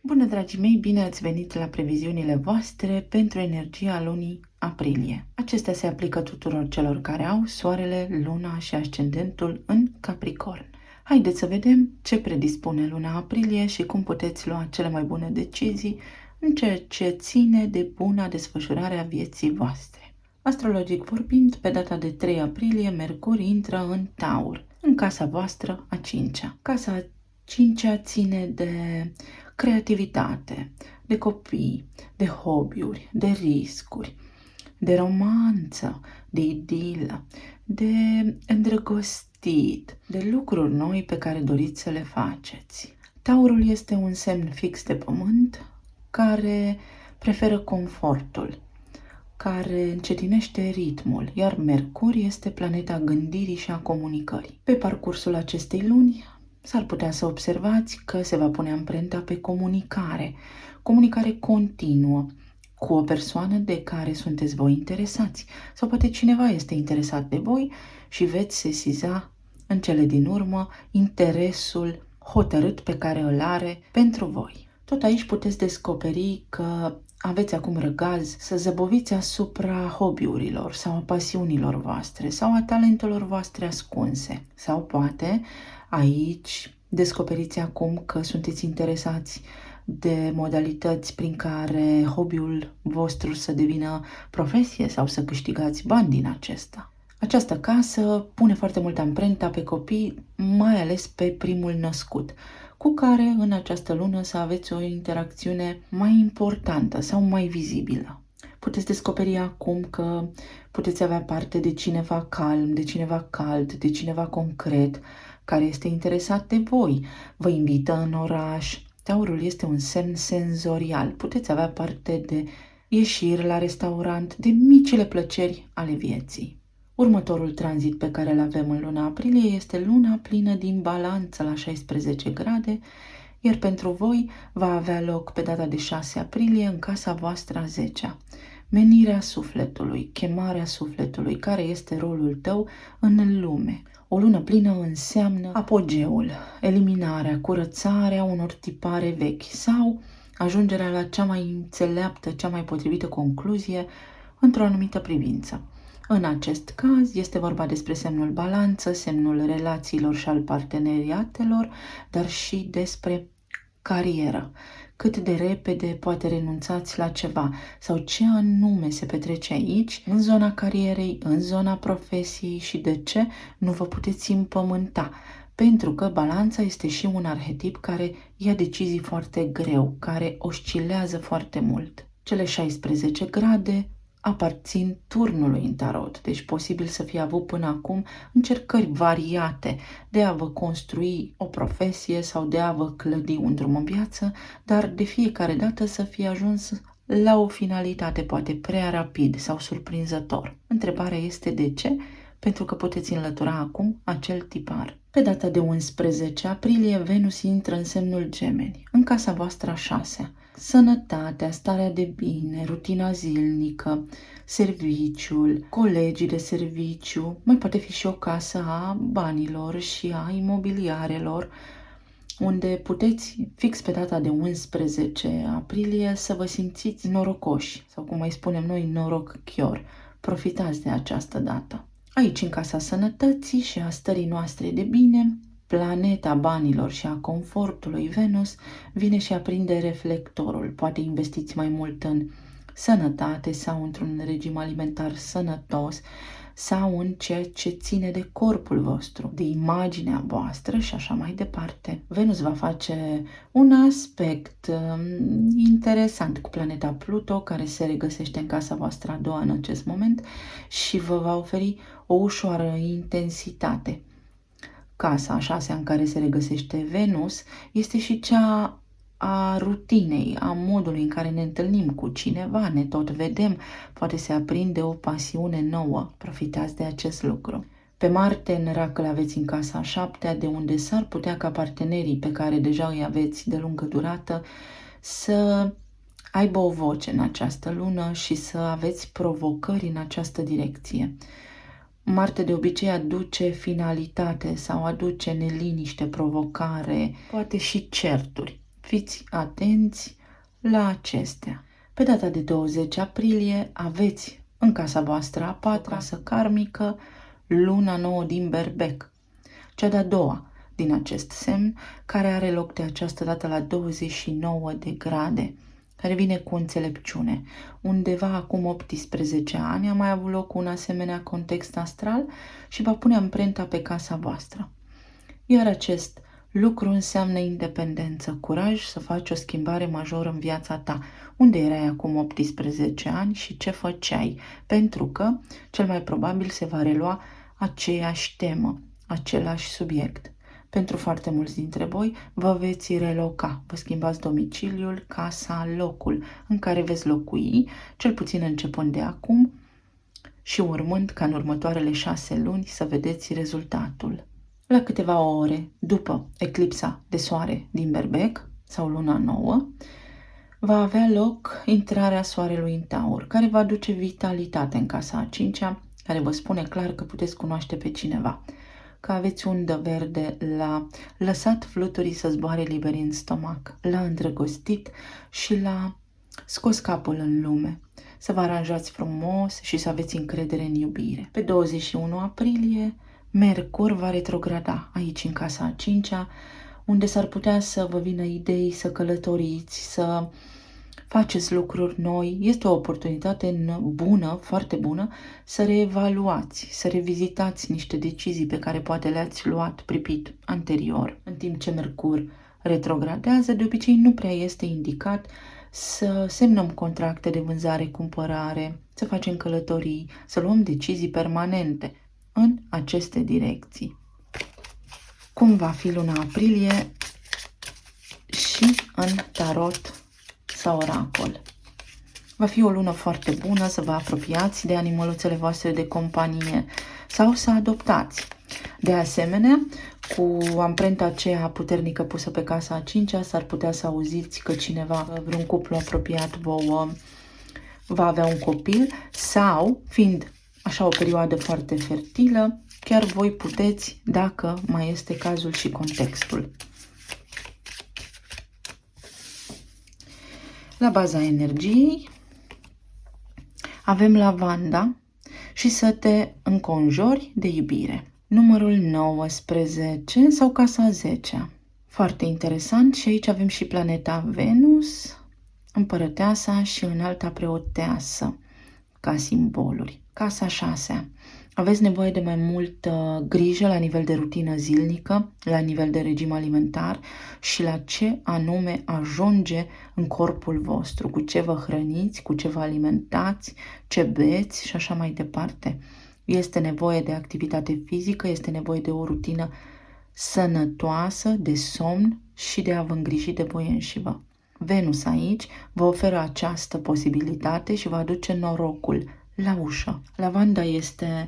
Bună, dragii mei, bine ați venit la previziunile voastre pentru energia lunii aprilie. Acestea se aplică tuturor celor care au soarele, luna și ascendentul în Capricorn. Haideți să vedem ce predispune luna aprilie și cum puteți lua cele mai bune decizii în ceea ce ține de buna desfășurare a vieții voastre. Astrologic vorbind, pe data de 3 aprilie, Mercur intră în Taur, în casa voastră a 5-a. Casa a 5-a ține de creativitate, de copii, de hobby-uri, de riscuri, de romanță, de idilă, de îndrăgostit, de lucruri noi pe care doriți să le faceți. Taurul este un semn fix de pământ care preferă confortul, care încetinește ritmul, iar Mercur este planeta gândirii și a comunicării. Pe parcursul acestei luni, s-ar putea să observați că se va pune amprenta pe comunicare continuă cu o persoană de care sunteți voi interesați, sau poate cineva este interesat de voi și veți sesiza în cele din urmă interesul hotărât pe care îl are pentru voi. Tot aici puteți descoperi că aveți acum răgaz să zăboviți asupra hobby-urilor sau a pasiunilor voastre sau a talentelor voastre ascunse. Sau poate aici descoperiți acum că sunteți interesați de modalități prin care hobby-ul vostru să devină profesie sau să câștigați bani din acesta. Această casă pune foarte mult amprenta pe copii, mai ales pe primul născut, cu care în această lună să aveți o interacțiune mai importantă sau mai vizibilă. Puteți descoperi acum că puteți avea parte de cineva calm, de cineva cald, de cineva concret, care este interesat de voi, vă invită în oraș. Taurul este un semn senzorial. Puteți avea parte de ieșiri la restaurant, de micile plăceri ale vieții. Următorul tranzit pe care îl avem în luna aprilie este luna plină din Balanță la 16 grade, iar pentru voi va avea loc pe data de 6 aprilie în casa voastră a 10-a. Menirea sufletului, chemarea sufletului, care este rolul tău în lume. O lună plină înseamnă apogeul, eliminarea, curățarea unor tipare vechi sau ajungerea la cea mai înțeleaptă, cea mai potrivită concluzie într-o anumită privință. În acest caz este vorba despre semnul Balanță, semnul relațiilor și al parteneriatelor, dar și despre carieră. Cât de repede poate renunțați la ceva sau ce anume se petrece aici, în zona carierei, în zona profesiei și de ce nu vă puteți împământa. Pentru că Balanța este și un arhetip care ia decizii foarte greu, care oscilează foarte mult. Cele 16 grade aparțin turnului în tarot, deci posibil să fie avut până acum încercări variate de a vă construi o profesie sau de a vă clădi un drum în viață, dar de fiecare dată să fie ajuns la o finalitate, poate prea rapid sau surprinzător. Întrebarea este de ce? Pentru că puteți înlătura acum acel tipar. Pe data de 11 aprilie, Venus intră în semnul Gemeni, în casa voastră a 6-a. Sănătatea, starea de bine, rutina zilnică, serviciul, colegii de serviciu, mai poate fi și o casă a banilor și a imobiliarelor, unde puteți, fix pe data de 11 aprilie, să vă simțiți norocoși, sau cum mai spunem noi, norocchior. Profitați de această dată. Aici, în casa sănătății și a stării noastre de bine, planeta banilor și a confortului Venus vine și aprinde reflectorul. Poate investiți mai mult în sănătate sau într-un regim alimentar sănătos sau în ceea ce ține de corpul vostru, de imaginea voastră și așa mai departe. Venus va face un aspect interesant cu planeta Pluto, care se regăsește în casa voastră a 2-a în acest moment și vă va oferi o ușoară intensitate. Casa a 6-a în care se regăsește Venus este și cea a rutinei, a modului în care ne întâlnim cu cineva, ne tot vedem, poate se aprinde o pasiune nouă. Profitați de acest lucru. Pe Marte, în Rac, îl aveți în casa a 7-a, de unde s-ar putea ca partenerii pe care deja îi aveți de lungă durată să aibă o voce în această lună și să aveți provocări în această direcție. Marte de obicei aduce finalitate sau aduce neliniște, provocare, poate și certuri. fiți atenți la acestea. Pe data de 20 aprilie aveți în casa voastră a patra, casă karmică, luna nouă din Berbec, cea de-a doua din acest semn, care are loc de această dată la 29 de grade, care vine cu înțelepciune. Undeva acum 18 ani a mai avut loc un asemenea context astral și va pune amprenta pe casa voastră. Iar acest lucru înseamnă independență, curaj să faci o schimbare majoră în viața ta. Unde erai acum 18 ani și ce făceai? Pentru că cel mai probabil se va relua aceeași temă, același subiect. Pentru foarte mulți dintre voi vă veți reloca, vă schimbați domiciliul, casa, locul în care veți locui, cel puțin începând de acum și urmând ca în următoarele 6 luni să vedeți rezultatul. La câteva ore după eclipsa de soare din Berbec sau luna nouă, va avea loc intrarea soarelui în Taur, care va aduce vitalitate în casa a 5-a, care vă spune clar că puteți cunoaște pe cineva, că aveți undă verde, la lăsat fluturii să zboare liberi în stomac, la îndrăgostit și la scos capul în lume, să vă aranjați frumos și să aveți încredere în iubire. Pe 21 aprilie, Mercur va retrograda aici în casa a 5-a, unde s-ar putea să vă vină idei, să călătoriți, să faceți lucruri noi. Este o oportunitate bună, foarte bună, să reevaluați, să revizitați niște decizii pe care poate le-ați luat pripit anterior. În timp ce Mercur retrogradează, de obicei nu prea este indicat să semnăm contracte de vânzare-cumpărare, să facem călătorii, să luăm decizii permanente în aceste direcții. Cum va fi luna aprilie și în tarot sau oracol? Va fi o lună foarte bună să vă apropiați de animăluțele voastre de companie sau să adoptați. De asemenea, cu amprenta aceea puternică pusă pe casa a 5-a, s-ar putea să auziți că cineva, vreun cuplu apropiat vouă, va avea un copil sau, fiind așa o perioadă foarte fertilă, chiar voi puteți, dacă mai este cazul și contextul. La baza energiei avem lavanda și să te înconjori de iubire. Numărul 19 sau casa a 10-a. Foarte interesant și aici avem și planeta Venus, împărăteasa și înalta preoteasă ca simboluri. Casa a 6-a. Aveți nevoie de mai multă grijă la nivel de rutină zilnică, la nivel de regim alimentar și la ce anume ajunge în corpul vostru, cu ce vă hrăniți, cu ce vă alimentați, ce beți și așa mai departe. Este nevoie de activitate fizică, este nevoie de o rutină sănătoasă, de somn și de a vă îngriji de voi înșivă. Venus aici vă oferă această posibilitate și vă aduce norocul la ușă. Lavanda este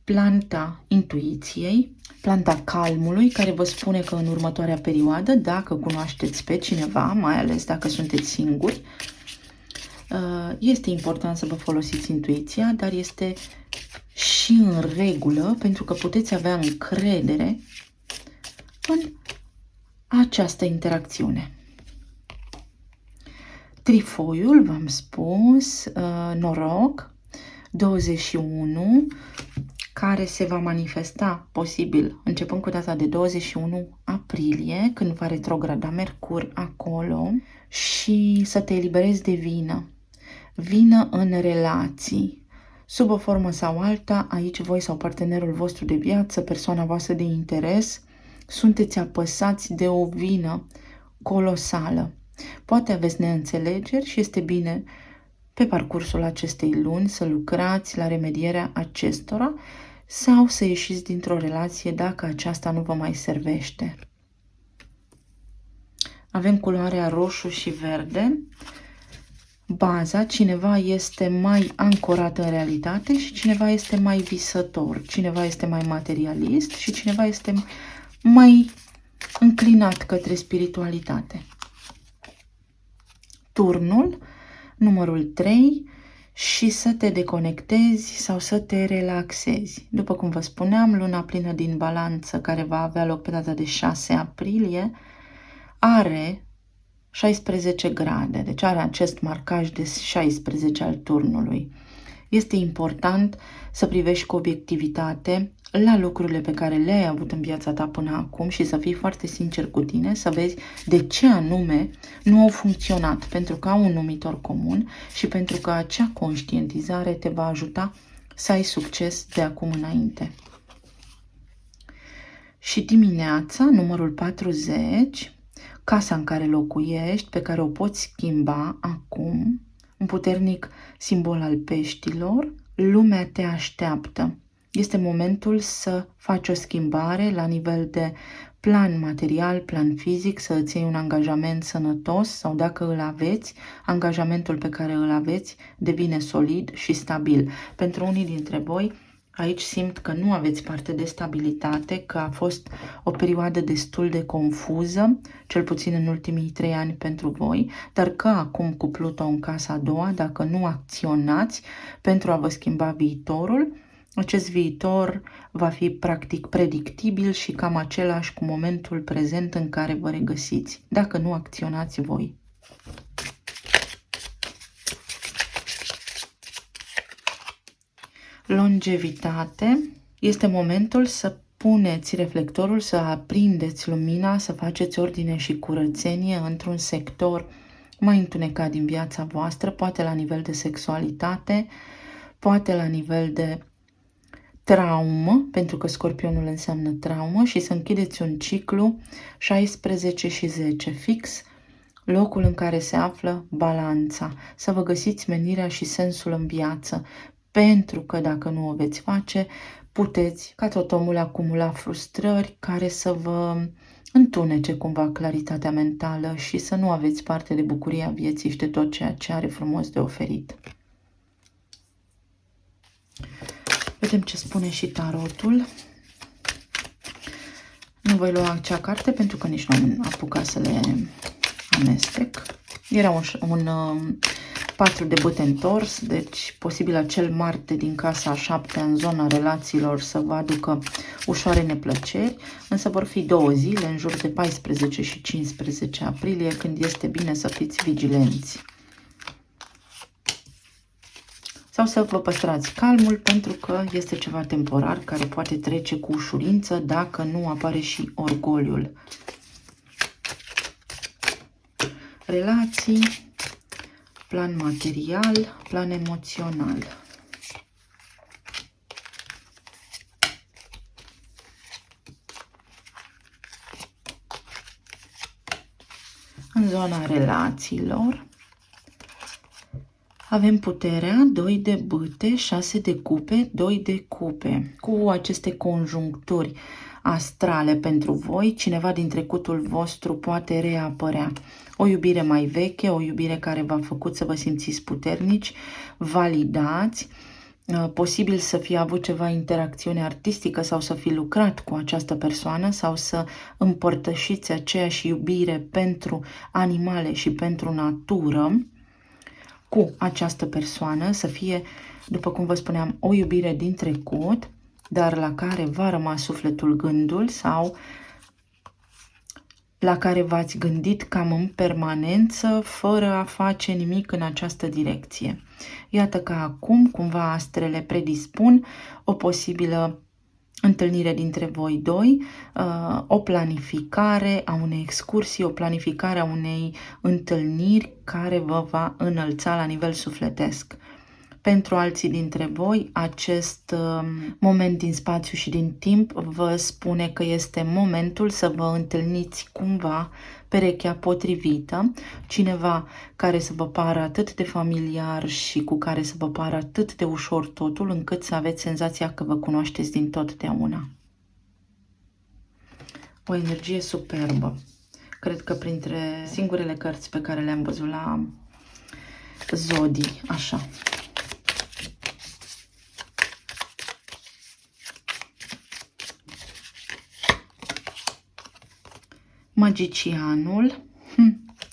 planta intuiției, planta calmului, care vă spune că în următoarea perioadă, dacă cunoașteți pe cineva, mai ales dacă sunteți singuri, este important să vă folosiți intuiția, dar este și în regulă, pentru că puteți avea încredere în această interacțiune. Trifoiul, v-am spus, noroc, 21, care se va manifesta posibil începând cu data de 21 aprilie, când va retrograda Mercur acolo, și să te eliberezi de vină. Vină în relații, sub o formă sau alta, aici voi sau partenerul vostru de viață, persoana voastră de interes, sunteți apăsați de o vină colosală. Poate aveți neînțelegeri și este bine pe parcursul acestei luni să lucrați la remedierea acestora sau să ieșiți dintr-o relație dacă aceasta nu vă mai servește. Avem culoarea roșu și verde. Baza, cineva este mai ancorat în realitate și cineva este mai visător, cineva este mai materialist și cineva este mai înclinat către spiritualitate. Turnul, numărul 3, și să te deconectezi sau să te relaxezi. După cum vă spuneam, luna plină din Balanță, care va avea loc pe data de 6 aprilie, are 16 grade, deci are acest marcaj de 16 al turnului. Este important să privești cu obiectivitate la lucrurile pe care le-ai avut în viața ta până acum și să fii foarte sincer cu tine, să vezi de ce anume nu au funcționat, pentru că au un numitor comun și pentru că acea conștientizare te va ajuta să ai succes de acum înainte. Și dimineața, numărul 40, casa în care locuiești, pe care o poți schimba acum, un puternic simbol al peștilor, lumea te așteaptă. Este momentul să faci o schimbare la nivel de plan material, plan fizic, să îți iei un angajament sănătos sau dacă îl aveți, angajamentul pe care îl aveți devine solid și stabil. Pentru unii dintre voi, aici simt că nu aveți parte de stabilitate, că a fost o perioadă destul de confuză, cel puțin în ultimii 3 ani pentru voi, dar că acum cu Pluto în casa a doua, dacă nu acționați pentru a vă schimba viitorul, acest viitor va fi practic predictibil și cam același cu momentul prezent în care vă regăsiți, dacă nu acționați voi. Longevitate. Este momentul să puneți reflectorul, să aprindeți lumina, să faceți ordine și curățenie într-un sector mai întunecat din viața voastră, poate la nivel de sexualitate, poate la nivel de traumă, pentru că Scorpionul înseamnă traumă, și să închideți un ciclu 16 și 10, fix locul în care se află balanța, să vă găsiți menirea și sensul în viață, pentru că dacă nu o veți face, puteți, ca tot omul, acumula frustrări care să vă întunece cumva claritatea mentală și să nu aveți parte de bucuria vieții și de tot ceea ce are frumos de oferit. Vedem ce spune și tarotul. Nu voi lua acea carte pentru că nici nu am apucat să le amestec. Era un 4 de bâte întors, deci posibil acel Marte din casa a 7 în zona relațiilor să vă aducă ușoare neplăceri, însă vor fi 2 zile, în jur de 14 și 15 aprilie, când este bine să fiți vigilenți. Sau să vă păstrați calmul, pentru că este ceva temporar care poate trece cu ușurință dacă nu apare și orgoliul. Relații, plan material, plan emoțional. În zona relațiilor avem puterea, 2 de bâte, 6 de cupe, 2 de cupe. Cu aceste conjuncturi astrale pentru voi, cineva din trecutul vostru poate reapărea. O iubire mai veche, o iubire care v-a făcut să vă simțiți puternici, validați, posibil să fie avut ceva interacțiune artistică sau să fi lucrat cu această persoană sau să împărtășiți aceeași iubire pentru animale și pentru natură cu această persoană, să fie, după cum vă spuneam, o iubire din trecut, dar la care v-a rămas sufletul, gândul, sau la care v-ați gândit cam în permanență, fără a face nimic în această direcție. Iată că acum, cumva, astrele predispun o posibilă întâlnire dintre voi doi, o planificare a unei excursii, o planificare a unei întâlniri care vă va înălța la nivel sufletesc. Pentru alții dintre voi, acest moment din spațiu și din timp vă spune că este momentul să vă întâlniți cumva perechea potrivită, cineva care să vă pară atât de familiar și cu care să vă pară atât de ușor totul, încât să aveți senzația că vă cunoașteți din totdeauna. O energie superbă. Cred că printre singurele cărți pe care le-am văzut la Zodii, așa. Magicianul.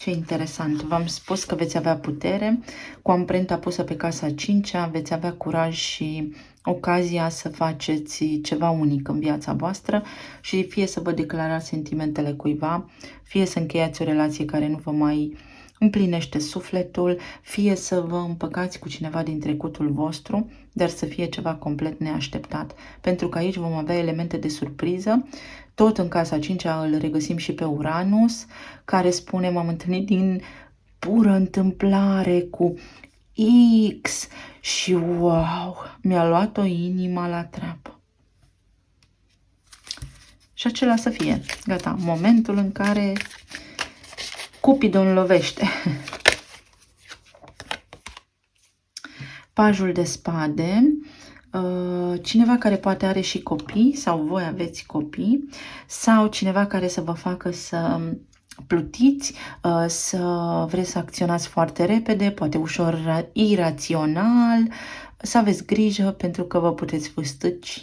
Ce interesant. V-am spus că veți avea putere. Cu amprenta pusă pe casa 5-a, veți avea curaj și ocazia să faceți ceva unic în viața voastră și fie să vă declarați sentimentele cuiva, fie să încheiați o relație care nu vă mai împlinește sufletul, fie să vă împăcați cu cineva din trecutul vostru, dar să fie ceva complet neașteptat. Pentru că aici vom avea elemente de surpriză. Tot în casa 5-a îl regăsim și pe Uranus, care spune: m-am întâlnit din pură întâmplare cu X și wow, mi-a luat-o inima la treabă. Și acela să fie, gata, momentul în care Cupidul lovește. Pajul de spade, cineva care poate are și copii sau voi aveți copii sau cineva care să vă facă să plutiți, să vreți să acționați foarte repede, poate ușor irațional, să aveți grijă pentru că vă puteți fâstăci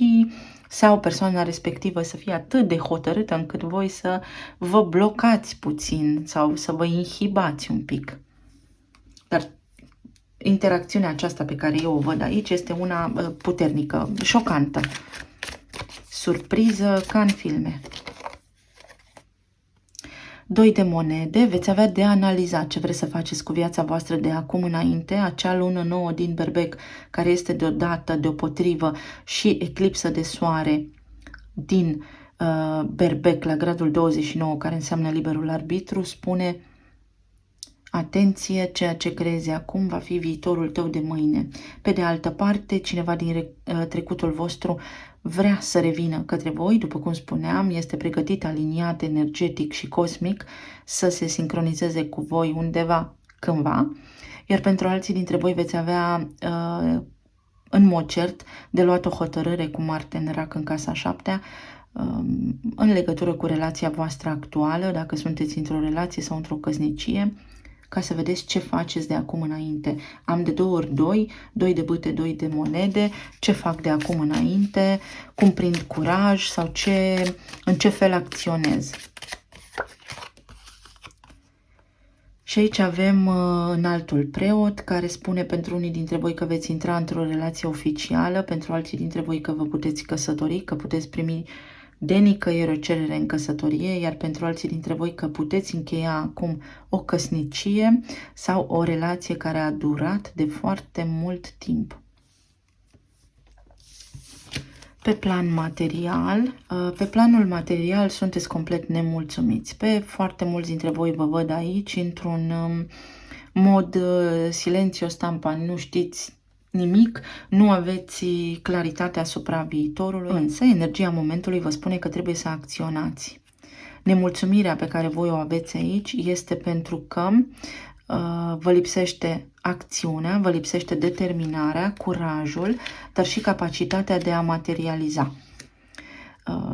sau persoana respectivă să fie atât de hotărâtă încât voi să vă blocați puțin sau să vă inhibați un pic. Dar interacțiunea aceasta pe care eu o văd aici este una puternică, șocantă. Surpriză ca în filme. 2 de monede, veți avea de analizat ce vreți să faceți cu viața voastră de acum înainte, acea lună nouă din Berbec, care este deodată, deopotrivă și eclipsă de soare din Berbec la gradul 29, care înseamnă liberul arbitru, spune: atenție, ceea ce crezi acum va fi viitorul tău de mâine. Pe de altă parte, cineva din trecutul vostru vrea să revină către voi, după cum spuneam, este pregătit, aliniat, energetic și cosmic să se sincronizeze cu voi undeva, cândva, iar pentru alții dintre voi veți avea în mod cert de luat o hotărâre cu Marte în Rac în casa 7-a, în legătură cu relația voastră actuală, dacă sunteți într-o relație sau într-o căsnicie, ca să vedeți ce faceți de acum înainte. Am de 2 ori 2, 2 de bâte, 2 de monede, ce fac de acum înainte, cum prind curaj sau în ce fel acționez. Și aici avem înaltul preot, care spune pentru unii dintre voi că veți intra într-o relație oficială, pentru alții dintre voi că vă puteți căsători, că puteți primi de nicăieri o cerere în căsătorie, iar pentru alții dintre voi că puteți încheia acum o căsnicie sau o relație care a durat de foarte mult timp. Pe plan material, pe planul material sunteți complet nemulțumiți. Pe foarte mulți dintre voi vă văd aici într-un mod silențio stampa, nu știți nimic, nu aveți claritate asupra viitorului, însă energia momentului vă spune că trebuie să acționați. Nemulțumirea pe care voi o aveți aici este pentru că vă lipsește acțiunea, vă lipsește determinarea, curajul, dar și capacitatea de a materializa.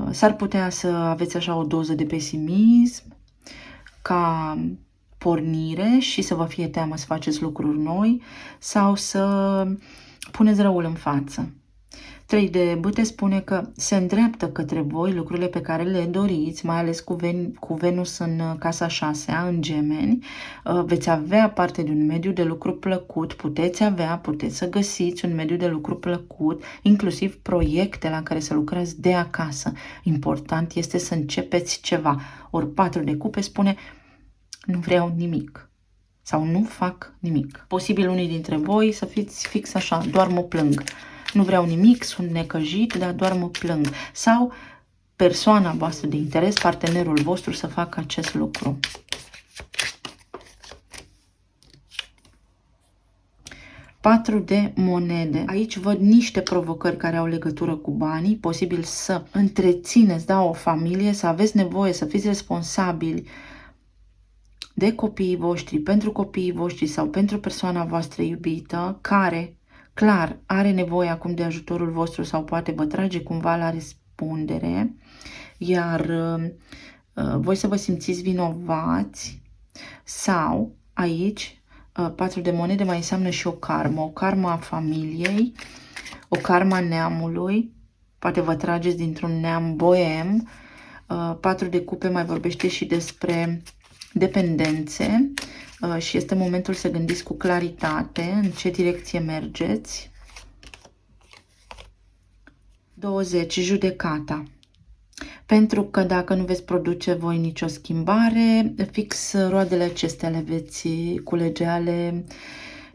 S-ar putea să aveți așa o doză de pesimism ca pornire și să vă fie teamă să faceți lucruri noi sau să puneți răul în față. 3 de bâte spune că se îndreaptă către voi lucrurile pe care le doriți, mai ales cu Venus în casa 6-a, în Gemeni. Veți avea parte de un mediu de lucru plăcut, puteți să găsiți un mediu de lucru plăcut, inclusiv proiecte la care să lucrați de acasă. Important este să începeți ceva. Ori 4 de cupe spune: nu vreau nimic sau nu fac nimic. Posibil unii dintre voi să fiți fix așa, doar mă plâng. Nu vreau nimic, sunt necăjit, dar doar mă plâng. Sau persoana voastră de interes, partenerul vostru, să facă acest lucru. Patru de monede. Aici văd niște provocări care au legătură cu banii. Posibil să întrețineți, o familie, să aveți nevoie, să fiți responsabili de copiii voștri, pentru copiii voștri sau pentru persoana voastră iubită, care clar are nevoie acum de ajutorul vostru sau poate vă trage cumva la răspundere, iar voi să vă simțiți vinovați sau aici 4 de monede mai înseamnă și o karmă a familiei, o karmă a neamului, poate vă trageți dintr-un neam boem. 4 de cupe mai vorbește și despre dependențe și este momentul să gândiți cu claritate în ce direcție mergeți. 20. Judecata. Pentru că dacă nu veți produce voi nicio schimbare, fix roadele acestea le veți culege ale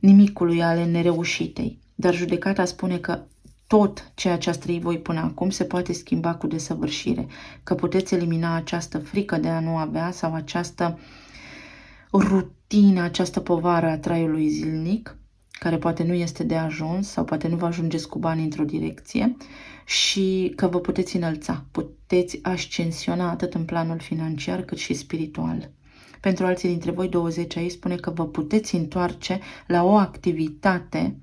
nimicului, ale nereușitei. Dar judecata spune că tot ceea ce ați trăit voi până acum se poate schimba cu desăvârșire, că puteți elimina această frică de a nu avea sau această rutină, această povară a traiului zilnic, care poate nu este de ajuns sau poate nu vă ajungeți cu bani într-o direcție și că vă puteți înălța, puteți ascensiona atât în planul financiar cât și spiritual. Pentru alții dintre voi, 20 aici spune că vă puteți întoarce la o activitate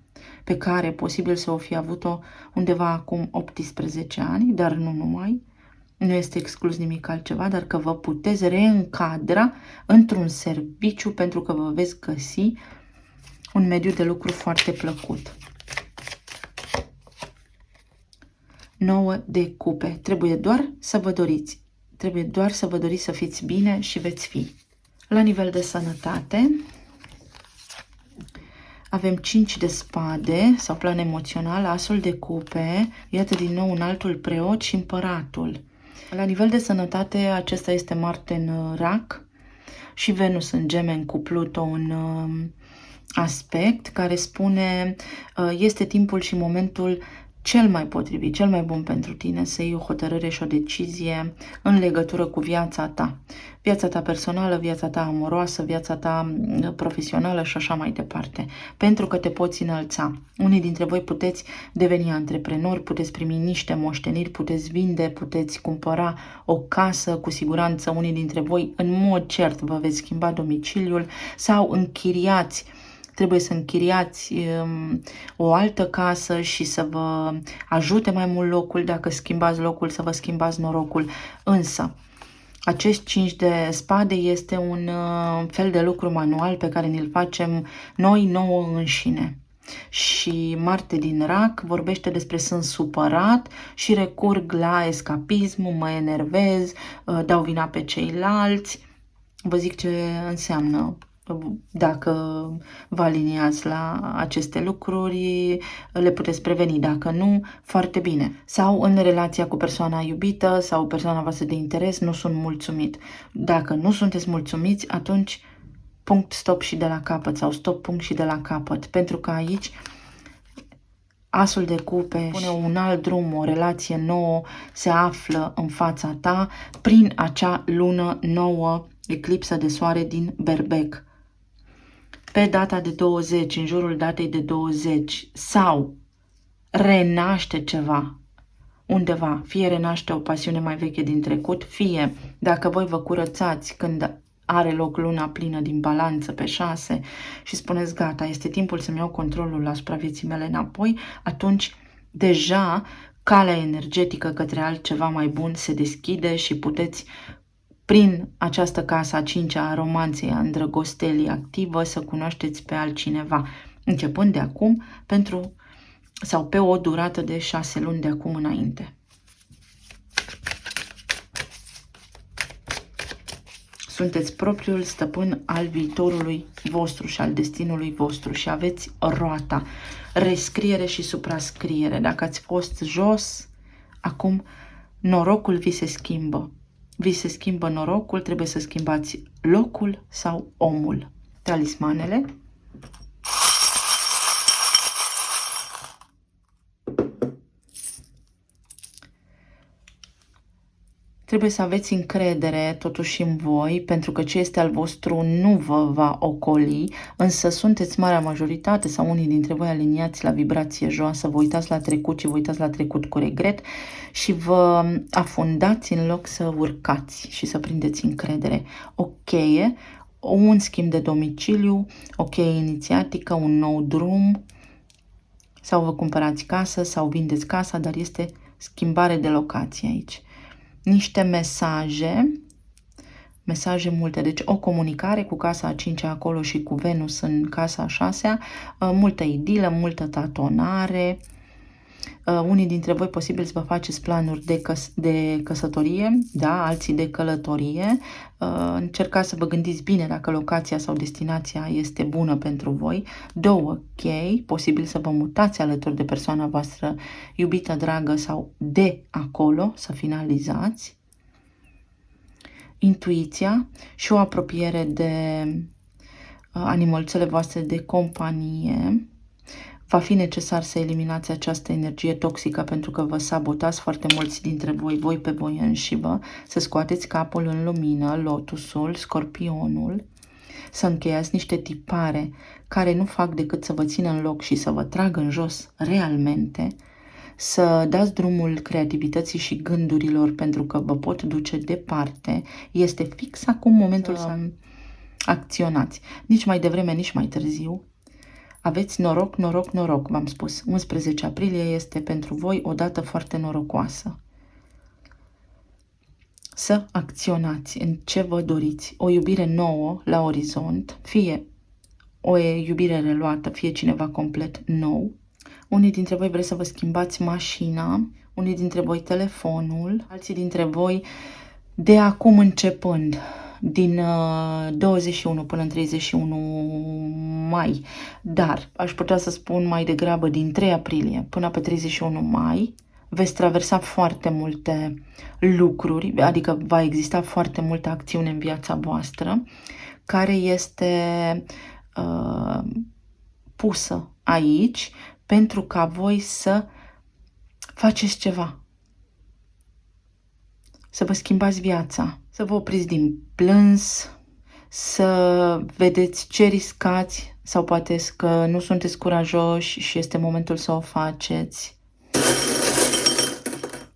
pe care posibil să o fi avut-o undeva acum 18 ani, dar nu numai. Nu este exclus nimic altceva, dar că vă puteți reîncadra într-un serviciu pentru că vă veți găsi un mediu de lucru foarte plăcut. 9 de cupe. Trebuie doar să vă doriți. Trebuie doar să vă doriți să fiți bine și veți fi. La nivel de sănătate, avem 5 de spade sau plan emoțional, asul de cupe, iată din nou un altul preot și împăratul. La nivel de sănătate, acesta este Marte în Rac și Venus în Gemeni cu Pluto în aspect, care spune este timpul și momentul cel mai potrivit, cel mai bun pentru tine să iei o hotărâre și o decizie în legătură cu viața ta. Viața ta personală, viața ta amoroasă, viața ta profesională și așa mai departe. Pentru că te poți înălța. Unii dintre voi puteți deveni antreprenori, puteți primi niște moșteniri, puteți vinde, puteți cumpăra o casă, cu siguranță unii dintre voi în mod cert vă veți schimba domiciliul sau închiriați. Trebuie să închiriați o altă casă și să vă ajute mai mult locul, dacă schimbați locul, să vă schimbați norocul. Însă, acest 5 de spade este un fel de lucru manual pe care ne-l facem noi nouă înșine. Și Marte din Rac vorbește despre sunt supărat și recurg la escapism, mă enervez, dau vina pe ceilalți. Vă zic ce înseamnă. Dacă vă aliniați la aceste lucruri, le puteți preveni. Dacă nu, foarte bine. Sau în relația cu persoana iubită sau persoana voastră de interes, nu sunt mulțumit. Dacă nu sunteți mulțumiți, atunci punct, stop și de la capăt sau stop, punct și de la capăt. Pentru că aici asul de cupe pune un alt drum, o relație nouă se află în fața ta prin acea lună nouă, eclipsă de soare din Berbec. Pe data de 20, în jurul datei de 20, sau renaște ceva undeva, fie renaște o pasiune mai veche din trecut, fie dacă voi vă curățați când are loc luna plină din balanță pe 6 și spuneți gata, este timpul să-mi iau controlul asupra vieții mele înapoi, atunci deja calea energetică către altceva mai bun se deschide și puteți prin această casă a 5-a a romanței, a îndrăgostelii activă, să cunoașteți pe altcineva, începând de acum sau pe o durată de 6 luni de acum înainte. Sunteți propriul stăpân al viitorului vostru și al destinului vostru și aveți roata, rescriere și suprascriere. Dacă ați fost jos, acum norocul vi se schimbă. Vi se schimbă norocul, trebuie să schimbați locul sau omul. Talismanele. Trebuie să aveți încredere totuși în voi, pentru că ce este al vostru nu vă va ocoli, însă sunteți marea majoritate sau unii dintre voi aliniați la vibrație joasă, vă uitați la trecut și vă uitați la trecut cu regret și vă afundați în loc să urcați și să prindeți încredere. O cheie, un schimb de domiciliu, o cheie inițiatică, un nou drum, sau vă cumpărați casă sau vindeți casa, dar este schimbare de locație aici. Niște mesaje multe, deci o comunicare cu casa a 5-a acolo și cu Venus în casa a 6-a, multă idilă, multă tatonare, Unii dintre voi posibil să vă faceți planuri de căsătorie, da, alții de călătorie. Încercați să vă gândiți bine dacă locația sau destinația este bună pentru voi. 2 chei, posibil să vă mutați alături de persoana voastră iubită, dragă sau de acolo, să finalizați. Intuiția și o apropiere de animăluțele voastre de companie. Va fi necesar să eliminați această energie toxică pentru că vă sabotați foarte mulți dintre voi pe voi înșivă, să scoateți capul în lumină, lotusul, scorpionul, să încheiați niște tipare care nu fac decât să vă țină în loc și să vă tragă în jos realmente, să dați drumul creativității și gândurilor pentru că vă pot duce departe. Este fix acum momentul să acționați. Nici mai devreme, nici mai târziu. Aveți noroc, noroc, noroc, v-am spus. 11 aprilie este pentru voi o dată foarte norocoasă. Să acționați în ce vă doriți. O iubire nouă la orizont, fie o iubire reluată, fie cineva complet nou. Unii dintre voi vreți să vă schimbați mașina, unii dintre voi telefonul, alții dintre voi de acum începând, din 21 până în 31 mai, dar aș putea să spun mai degrabă din 3 aprilie până pe 31 mai, veți traversa foarte multe lucruri, adică va exista foarte multă acțiune în viața voastră, care este pusă aici pentru ca voi să faceți ceva, să vă schimbați viața, să vă opriți din plâns, să vedeți ce riscați sau poate că nu sunteți curajoși și este momentul să o faceți.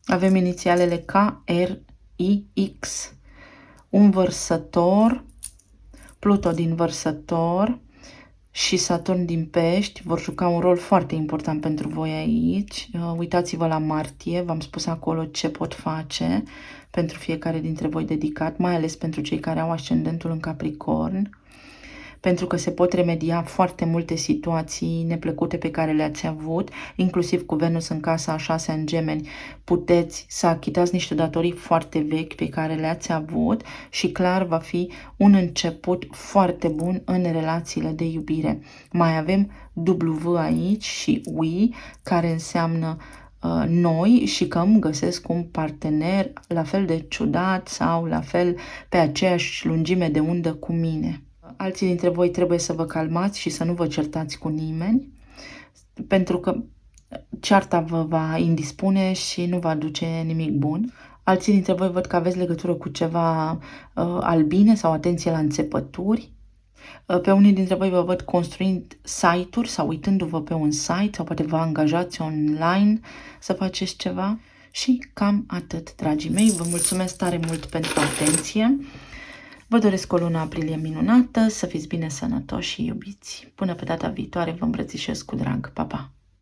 Avem inițialele K, R, I, X, un vărsător, Pluto din vărsător și Saturn din pești vor juca un rol foarte important pentru voi aici. Uitați-vă la martie, v-am spus acolo ce pot face pentru fiecare dintre voi dedicat, mai ales pentru cei care au ascendentul în Capricorn, pentru că se pot remedia foarte multe situații neplăcute pe care le-ați avut, inclusiv cu Venus în casa a 6-a în Gemeni. Puteți să achitați niște datorii foarte vechi pe care le-ați avut și clar va fi un început foarte bun în relațiile de iubire. Mai avem W aici și UI, care înseamnă noi și că îmi găsesc un partener la fel de ciudat sau la fel pe aceeași lungime de undă cu mine. Alții dintre voi trebuie să vă calmați și să nu vă certați cu nimeni, pentru că cearta vă va indispune și nu va aduce nimic bun. Alții dintre voi văd că aveți legătură cu ceva albine sau atenție la înțepături. Pe unii dintre voi vă văd construind site-uri sau uitându-vă pe un site sau poate vă angajați online să faceți ceva. Și cam atât, dragii mei. Vă mulțumesc tare mult pentru atenție. Vă doresc o lună aprilie minunată, să fiți bine sănătoși și iubiți. Până pe data viitoare vă îmbrățișez cu drag. Pa, pa!